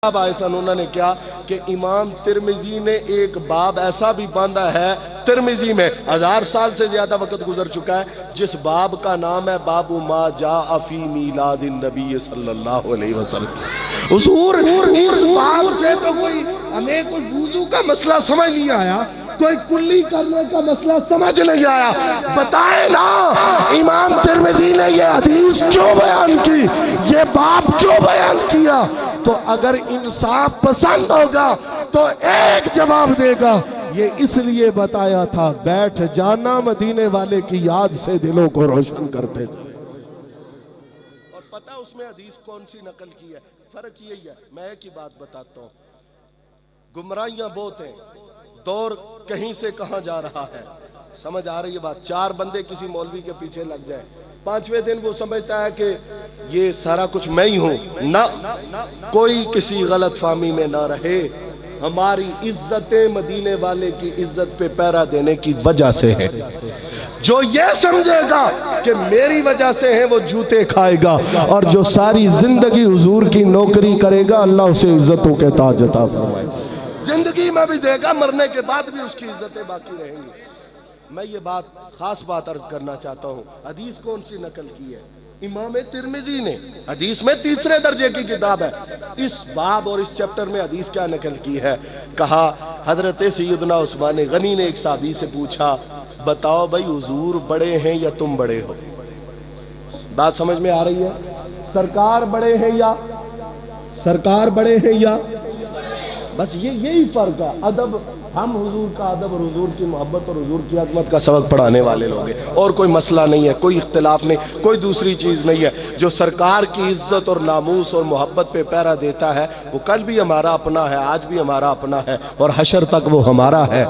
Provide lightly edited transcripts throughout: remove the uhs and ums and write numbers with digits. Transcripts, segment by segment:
اب آئسن انہوں نے کیا کہ امام ترمذی نے ایک باب ایسا بھی باندھا ہے ترمذی میں 1000 سال سے زیادہ وقت گزر چکا ہے جس باب کا نام ہے باب ما جاء فی میلاد النبی صلی اللہ علیہ وسلم۔ حضور اس باب سے تو ہمیں کوئی وضو کا مسئلہ سمجھ نہیں آیا، کوئی کلی کرنے کا مسئلہ سمجھ نہیں آیا، بتائیں نا امام ترمذی نے یہ حدیث کیوں بیان کی، یہ باب کیوں بیان کیا؟ تو اگر انصاف پسند ہوگا تو ایک جواب دے گا، یہ اس لیے بتایا تھا بیٹھ جانا مدینے والے کی یاد سے دلوں کو روشن کرتے تھے۔ اور پتہ اس میں حدیث کون سی نقل کی ہے؟ فرق یہی ہے، میں ایک ہی بات بتاتا ہوں، گمراہیاں بہت ہیں، دور کہیں سے کہاں جا رہا ہے، سمجھ آ رہی ہے بات؟ 4 بندے کسی مولوی کے پیچھے لگ جائیں، 5ویں دن وہ سمجھتا ہے کہ یہ سارا کچھ میں ہی ہوں، نہ کوئی کسی غلط فہمی میں نہ رہے، ہماری عزتیں مدینے والے کی عزت پہ پیرا دینے کی وجہ سے ہے۔ جو یہ سمجھے گا کہ میری وجہ سے ہے وہ جوتے کھائے گا، اور جو ساری زندگی حضور کی نوکری کرے گا اللہ اسے عزتوں کے تاج عطا فرمائے، زندگی میں بھی دے گا، مرنے کے بعد بھی اس کی عزتیں باقی رہیں گی۔ میں یہ بات خاص بات عرض کرنا چاہتا ہوں، حدیث کون سی نقل کی ہے؟ امام ترمذی نے، حدیث میں 3 درجے کی کتاب ہے، اس باب اور اس چیپٹر میں حدیث کیا نقل کی ہے؟ کہا حضرت سیدنا عثمان غنی نے ایک صحابی سے پوچھا بتاؤ بھائی حضور بڑے ہیں یا تم بڑے ہو؟ بات سمجھ میں آ رہی ہے؟ سرکار بڑے ہیں یا سرکار بڑے ہیں یا بس یہی فرق ہے۔ ادب، ہم حضور کا ادب اور حضور کی محبت اور حضور کی عظمت کا سبق پڑھانے والے لوگ ہیں، اور کوئی مسئلہ نہیں ہے، کوئی اختلاف نہیں، کوئی دوسری چیز نہیں ہے۔ جو سرکار کی عزت اور ناموس اور محبت پہ پیرا دیتا ہے وہ کل بھی ہمارا اپنا ہے، آج بھی ہمارا اپنا ہے، اور حشر تک وہ ہمارا ہے۔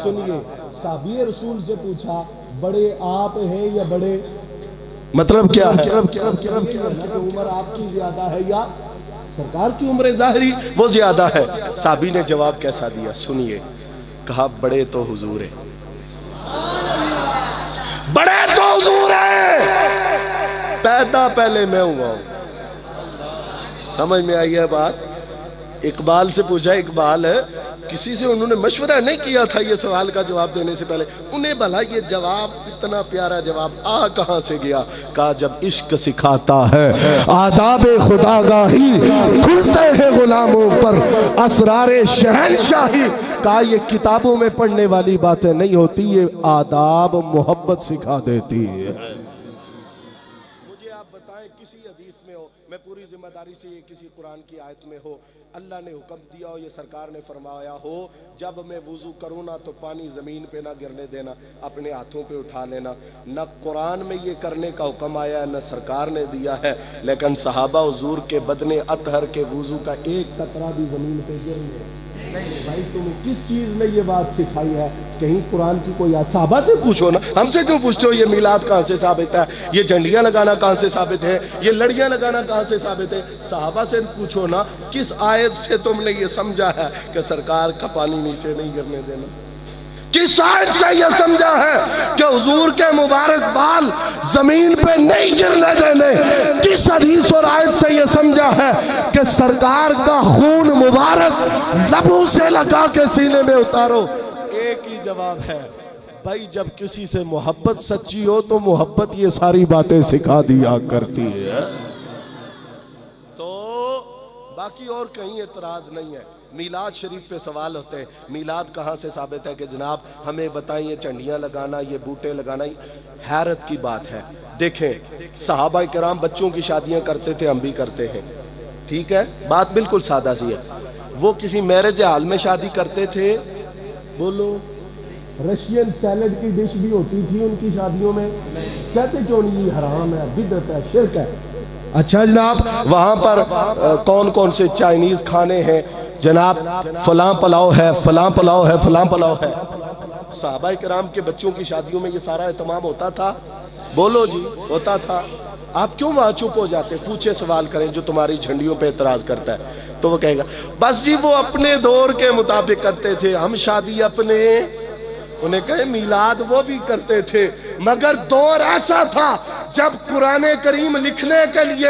سنیے، صحابی رسول سے پوچھا بڑے آپ ہیں یا بڑے، مطلب کیا ہے؟ عمر آپ کی زیادہ ہے یا سرکار کی عمر ظاہری وہ زیادہ ہے؟ صحابی نے جواب کیسا دیا؟ سنیے، کہا بڑے تو حضور ہیں، بڑے تو حضور ہیں، پیدا پہلے میں ہوا ہوں۔ سمجھ میں آئی ہے بات؟ اقبال سے پوچھا، اقبال کسی سے انہوں نے مشورہ نہیں کیا تھا یہ سوال کا جواب دینے سے پہلے، انہیں بھلا یہ جواب اتنا پیارا جواب کہاں سے گیا؟ کہا جب عشق سکھاتا ہے آداب خداگاہی کھلتے ہیں غلاموں پر اسرار شہنشاہی۔ کہا یہ کتابوں میں پڑھنے والی باتیں نہیں ہوتی، یہ آداب محبت سکھا دیتی ہے۔ مجھے آپ بتائیں کسی حدیث میں ہو، میں پوری ذمہ داری سے یہ کسی قرآن کی آیت میں ہو، اللہ نے حکم دیا ہو، یہ سرکار نے فرمایا ہو جب میں وضو کروں نا تو پانی زمین پہ نہ گرنے دینا، اپنے ہاتھوں پہ اٹھا لینا، نہ قرآن میں یہ کرنے کا حکم آیا ہے نہ سرکار نے دیا ہے، لیکن صحابہ حضور کے بدن اطہر کے وضو کا ایک قطرہ بھی زمین پہ گر نہیں۔ بھائی تمہیں کس چیز نے یہ بات سکھائی ہے؟ کہیں قرآن کی کوئی آیت؟ صحابہ سے پوچھو نا، ہم سے کیوں پوچھتے ہو یہ میلاد کہاں سے ثابت ہے، یہ جھنڈیاں لگانا کہاں سے ثابت ہے، یہ لڑیاں لگانا کہاں سے ثابت ہے؟ صحابہ سے پوچھو نا کس آیت سے تم نے یہ سمجھا ہے کہ سرکار کا پانی نیچے نہیں گرنے دینا؟ کس آیت سے یہ سمجھا ہے کہ حضور کے مبارک بال زمین پہ نہیں گرنے دینے؟ کس حدیث اور آیت سے یہ سمجھا ہے کہ سرکار کا خون مبارک لبوں سے لگا کے سینے میں اتارو؟ ایک ہی جواب ہے بھائی، جب کسی سے محبت سچی ہو تو محبت یہ ساری باتیں سکھا دیا کرتی ہے، تو باقی اور کہیں اعتراض نہیں ہے۔ میلاد شریف پہ سوال ہوتے ہیں، میلاد کہاں سے ثابت ہے کہ جناب ہمیں بتائیں یہ چنڈیاں لگانا، یہ بوٹے لگانا؟ حیرت کی بات ہے، دیکھیں صحابہ کرام بچوں کی شادیاں کرتے تھے، ہم بھی کرتے ہیں، ٹھیک ہے، بات بالکل سادہ سی ہے۔ وہ کسی میرج ہال میں شادی کرتے تھے؟ بولو، رشین سیلڈ کی ڈش بھی ہوتی تھی ان کی شادیوں میں، کہتے کیوں نہیں یہ حرام ہے، بدعت ہے، شرک ہے؟ اچھا جناب وہاں پر کون کون سے چائنیز کھانے ہیں؟ جناب فلاں پلاؤ ہے، فلاں پلاؤ ہے، فلاں پلاؤ ہے۔ صحابہ کرام کے بچوں کی شادیوں میں یہ سارا اہتمام ہوتا تھا؟ بولو جی، ہوتا تھا۔ آپ کیوں وہاں چپ ہو جاتے؟ پوچھے سوال کریں جو تمہاری جھنڈیوں پہ اعتراض کرتا ہے تو وہ کہے گا بس جی وہ اپنے دور کے مطابق کرتے تھے، ہم شادی اپنے، انہیں کہے میلاد وہ بھی کرتے تھے مگر دور ایسا تھا جب قرآن کریم لکھنے کے لیے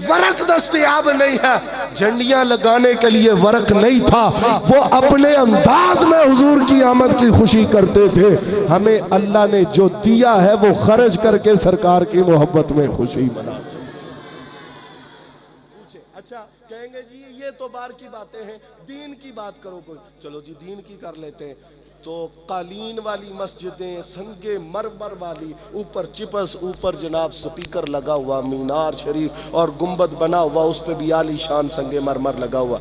ورق دستیاب نہیں ہے، جھنڈیاں لگانے کے لیے ورق نہیں تھا، وہ اپنے انداز میں حضور کی آمد کی خوشی کرتے تھے۔ ہمیں اللہ نے جو دیا ہے وہ خرچ کر کے سرکار کی محبت میں خوشی منا۔ اچھا کہیں گے جی یہ تو بار کی باتیں ہیں، دین کی بات کرو کوئی، چلو جی دین کی کر لیتے ہیں۔ تو قالین والی مسجدیں، سنگ مرمر والی، اوپر چپس، اوپر جناب سپیکر لگا ہوا، مینار شریف اور گنبد بنا ہوا، اس پہ بھی عالی شان سنگ مرمر لگا ہوا۔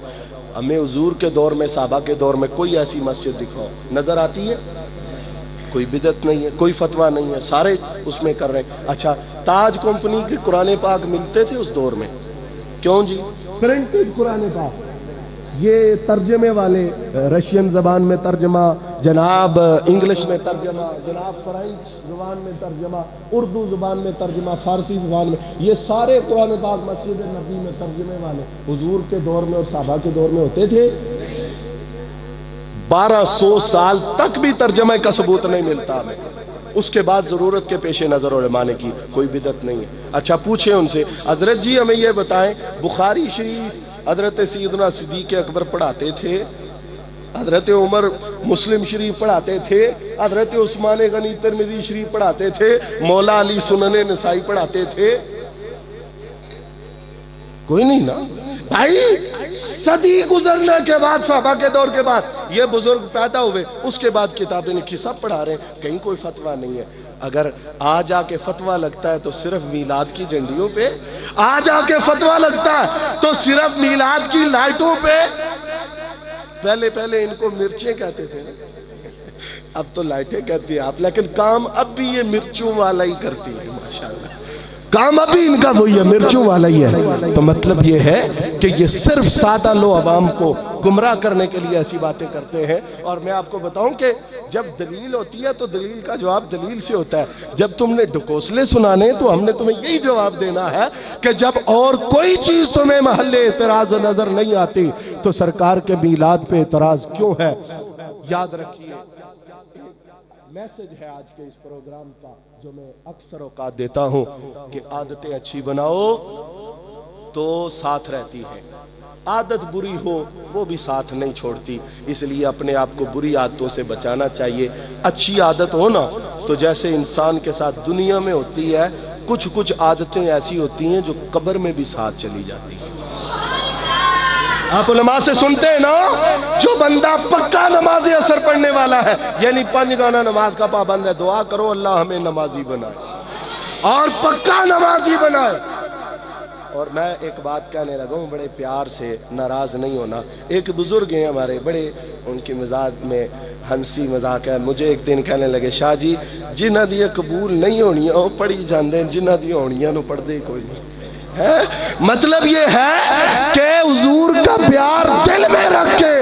ہمیں حضور کے دور میں، صحابہ کے دور میں کوئی ایسی مسجد دکھاؤ، نظر آتی ہے؟ کوئی بدعت نہیں ہے، کوئی فتویٰ نہیں ہے، سارے اس میں کر رہے ہیں۔ اچھا تاج کمپنی کے قرآن پاک ملتے تھے اس دور میں؟ کیوں جی؟ پرنٹڈ قرآن پاک، یہ ترجمے والے، رشین زبان میں ترجمہ، جناب انگلش میں ترجمہ، جناب فرینچ زبان میں ترجمہ، اردو زبان میں ترجمہ، فارسی زبان میں، یہ سارے قرآن پاک مسجد نبی میں ترجمے والے حضور کے دور میں اور صحابہ کے دور میں ہوتے تھے؟ 1200 سال تک بھی ترجمہ کا ثبوت نہیں ملتا ہمیں۔ اس کے بعد ضرورت کے پیش نظر علماء نے کی، کوئی بدعت نہیں ہے۔ اچھا پوچھیں ان سے، حضرت جی ہمیں یہ بتائیں، بخاری شریف حضرت سیدنا صدیق اکبر پڑھاتے تھے، حضرت عمر مسلم شریف پڑھاتے تھے، حضرت عثمان غنی ترمذی شریف پڑھاتے تھے، مولا علی سنن نسائی پڑھاتے تھے؟ کوئی نہیں نا بھائی۔ صدی گزرنے کے بعد، صحابہ کے دور کے بعد یہ بزرگ پیدا ہوئے، اس کے بعد کتابیں لکھی، سب پڑھا رہے ہیں، کہیں کوئی فتویٰ نہیں ہے۔ اگر آ جا کے فتویٰ لگتا ہے تو صرف میلاد کی جھنڈیوں پہ، آ جا کے فتویٰ لگتا ہے تو صرف میلاد کی لائٹوں پہ۔ پہلے ان کو مرچیں کہتے تھے، اب تو لائٹیں کہتی ہیں آپ، لیکن کام اب بھی یہ مرچوں والا ہی کرتی ہے، ماشاءاللہ کام ابھی ان کا وہی ہے، مرچوں والا ہی ہے۔ تو مطلب یہ ہے کہ یہ صرف سادہ لو عوام کو گمراہ کرنے کے لیے ایسی باتیں کرتے ہیں۔ اور میں آپ کو بتاؤں کہ جب دلیل ہوتی ہے تو دلیل کا جواب دلیل سے ہوتا ہے۔ جب تم نے ڈھکوسلے سنانے تو ہم نے تمہیں یہی جواب دینا ہے کہ جب اور کوئی چیز تمہیں محل اعتراض نظر نہیں آتی تو سرکار کے میلاد پہ اعتراض کیوں ہے؟ یاد رکھیے، میسج ہے آج کے اس پروگرام کا جو میں اکثر اوقات دیتا ہوں کہ عادتیں اچھی بناؤ تو ساتھ رہتی ہے، عادت بری ہو وہ بھی ساتھ نہیں چھوڑتی، اس لیے اپنے آپ کو بری عادتوں سے بچانا چاہیے۔ اچھی عادت ہو نا تو جیسے انسان کے ساتھ دنیا میں ہوتی ہے، کچھ عادتیں ایسی ہوتی ہیں جو قبر میں بھی ساتھ چلی جاتی ہیں۔ آپ علماء سے سنتے ہیں نا، جو بندہ پکا نماز اثر پڑھنے والا ہے، یعنی 5 گانا نماز کا پابند ہے، دعا کرو اللہ ہمیں نمازی بنائے اور پکا نمازی بنائے۔ اور میں ایک بات کہنے لگا ہوں، بڑے پیار سے، ناراض نہیں ہونا۔ ایک بزرگ ہیں ہمارے، بڑے ان کی مزاج میں ہنسی مذاق ہے، مجھے ایک دن کہنے لگے شاہ جی جنہ دی قبول نہیں ہونیاں وہ پڑھی جاندے، جنہ دی ہونیاں نو پڑھ دے کوئی نہیں۔ مطلب یہ ہے کہ حضور کا پیار دل میں رکھ کے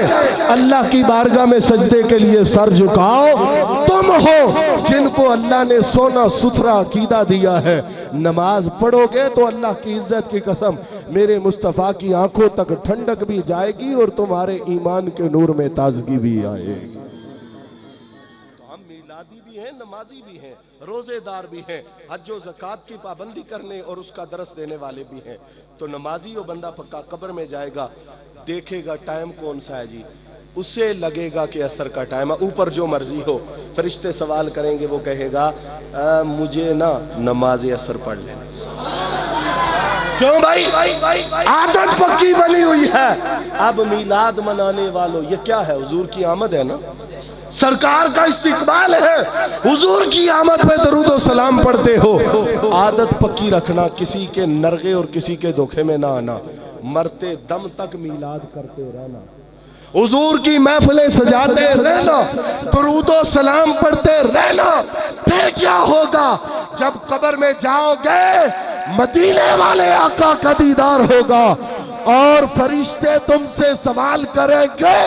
اللہ کی بارگاہ میں سجدے کے لیے سر جھکاؤ۔ تم ہو جن کو اللہ نے سونا ستھرا عقیدہ دیا ہے، نماز پڑھو گے تو اللہ کی عزت کی قسم میرے مصطفیٰ کی آنکھوں تک ٹھنڈک بھی جائے گی اور تمہارے ایمان کے نور میں تازگی بھی آئے گی۔ میلادی بھی ہیں، نمازی بھی ہیں، روزے دار بھی ہیں، حج و زکوٰۃ کی پابندی کرنے اور اس کا درس دینے والے بھی ہیں۔ تو نمازی وہ بندہ پکا قبر میں جائے گا، دیکھے گا ٹائم کون سا ہے جی، اسے لگے گا کہ عصر کا ٹائم ہے، اوپر جو مرضی ہو، فرشتے سوال کریں گے، وہ کہے گا مجھے نا نماز عصر پڑھ لینا۔ کیوں بھائی؟ عادت پکی بنی ہوئی ہے۔ اب میلاد منانے والوں، یہ کیا ہے؟ حضور کی آمد ہے نا، سرکار کا استقبال ہے، حضور کی آمد پہ درود و سلام پڑھتے ہو۔ عادت پکی رکھنا، کسی کے نرغے اور کسی کے دھوکے میں نہ آنا، مرتے دم تک میلاد کرتے رہنا، حضور کی محفلیں سجاتے رہنا، درود و سلام پڑھتے رہنا۔ پھر کیا ہوگا؟ جب قبر میں جاؤ گے مدینے والے آقا کا دیدار ہوگا اور فرشتے تم سے سوال کریں گے۔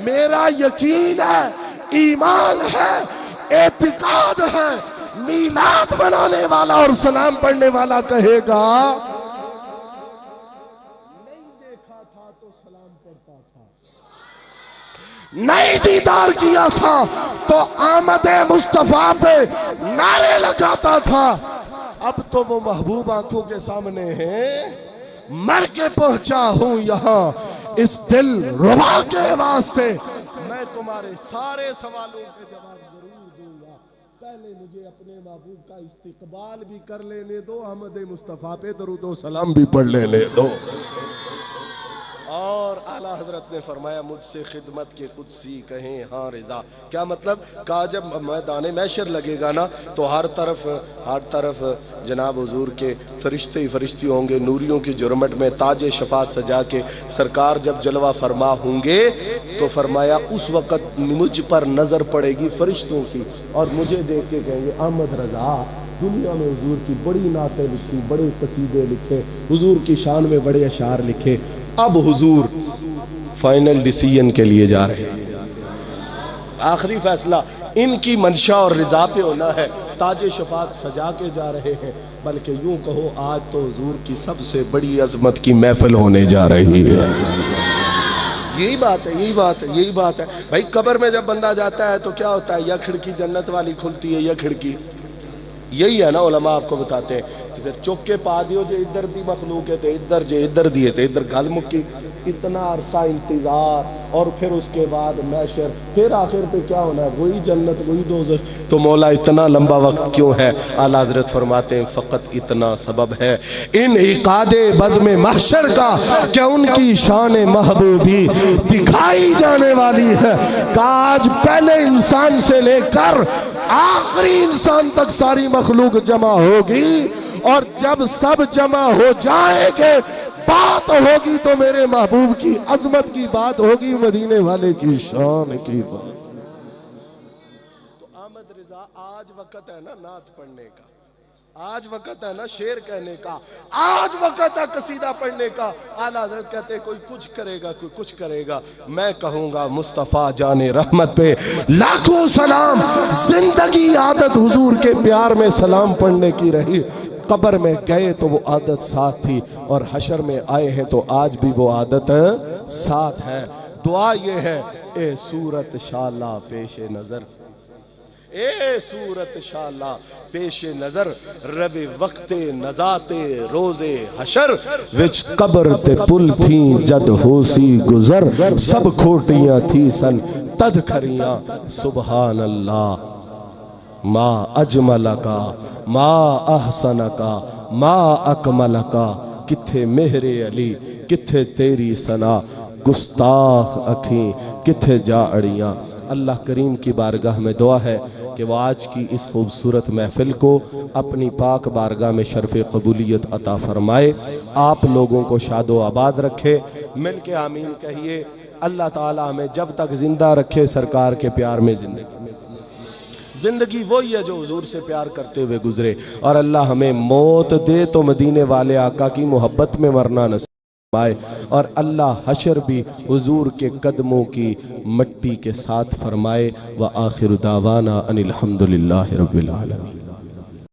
میرا یقین ہے، ایمان ہے، اعتقاد ہے، میلاد منانے والا اور سلام پڑھنے والا کہے گا نہیں دیکھا تھا تو سلام پڑھتا تھا، نہیں دیدار کیا تھا تو آمد مصطفیٰ پہ نعرے لگاتا تھا۔ اب تو وہ محبوب آنکھوں کے سامنے ہیں، مر کے پہنچا ہوں یہاں اس دل ربا کے واسطے، میں تمہارے سارے سوالوں کے جواب ضرور دوں گا، پہلے مجھے اپنے محبوب کا استقبال بھی کر لینے دو، احمد مصطفیٰ پہ درود و سلام بھی پڑھ لینے دو۔ اور اعلیٰ حضرت نے فرمایا مجھ سے خدمت کے قدسی کہیں ہاں رضا، کیا مطلب؟ کہا جب میدان محشر لگے گا نا تو ہر طرف جناب حضور کے فرشتے ہی فرشتے ہوں گے، نوریوں کی جرمٹ میں تاج شفاعت سجا کے سرکار جب جلوہ فرما ہوں گے تو فرمایا اس وقت مجھ پر نظر پڑے گی فرشتوں کی، اور مجھے دیکھ کے کہیں گے احمد رضا دنیا میں حضور کی بڑی نعتیں لکھی، بڑے قصیدے لکھے، حضور کی شان میں بڑے اشعار لکھے، اب حضور فائنل ڈیسیژن کے لیے جا رہے ہیں، آخری فیصلہ ان کی منشا اور رضا پہ ہونا ہے، تاج شفاعت سجا کے جا رہے ہیں، بلکہ یوں کہو آج تو حضور کی سب سے بڑی عظمت کی محفل ہونے جا رہی ہے۔ یہی بات ہے بھائی، قبر میں جب بندہ جاتا ہے تو کیا ہوتا ہے؟ یا کھڑکی جنت والی کھلتی ہے یا کھڑکی، یہی ہے نا، علماء آپ کو بتاتے ہیں، پھر چوک کے پا دیو جو ادھر دی مخلوق ہے تے ادھر جے ادھر دیے تے ادھر گل مکی، اتنا عرصہ انتظار، اور پھر اس کے بعد محشر، پھر آخر پہ کیا ہونا ہے؟ وہی جنت وہی دوزخ، تو مولا اتنا لمبا وقت کیوں ہے؟ اعلیٰ حضرت فرماتے ہیں فقط اتنا سبب ہے انعقاد بزم محشر کا کہ ان کی شان محبوبی دکھائی جانے والی ہے، کہ آج پہلے انسان سے لے کر آخری انسان تک ساری مخلوق جمع ہوگی، اور جب سب جمع ہو جائیں گے بات ہوگی تو میرے محبوب کی عظمت کی بات ہوگی، مدینے والے کی شان کی بات۔ تو احمد رضا آج وقت ہے نا نعت پڑھنے کا، آج وقت ہے نا شعر کہنے کا، آج وقت ہے قصیدہ پڑھنے کا۔ اعلیٰ حضرت کہتے ہیں کوئی کچھ کرے گا، کوئی کچھ کرے گا، میں کہوں گا مصطفیٰ جان رحمت پہ لاکھوں سلام، زندگی عادت حضور کے پیار میں سلام پڑھنے کی رہی، قبر میں گئے تو وہ عادت ساتھ تھی، اور حشر میں آئے ہیں تو آج بھی وہ عادت ساتھ ہے۔ دعا یہ ہے اے صورت شالا پیش نظر، اے صورت شالا پیش نظر، رب وقت نزات روز حشر، وچ قبر تے پل تھیں جد ہو سی گزر، سب کھوٹیاں تھی سن تد کھریاں، سبحان اللہ ما اجمل کا ما احسن کا ما اکمل کا، کتھے مہر علی کتھے تیری ثنا، گستاخ اکھیں کتھے جا اڑیاں۔ اللہ کریم کی بارگاہ میں دعا ہے کہ وہ آج کی اس خوبصورت محفل کو اپنی پاک بارگاہ میں شرف قبولیت عطا فرمائے، آپ لوگوں کو شاد و آباد رکھے، مل کے آمین کہیے۔ اللہ تعالیٰ ہمیں جب تک زندہ رکھے سرکار کے پیار میں زندگی وہی ہے جو حضور سے پیار کرتے ہوئے گزرے، اور اللہ ہمیں موت دے تو مدینے والے آقا کی محبت میں مرنا نصیب فرمائے، اور اللہ حشر بھی حضور کے قدموں کی مٹی کے ساتھ فرمائے۔ وآخر دعوانا ان الحمدللہ رب العالمین۔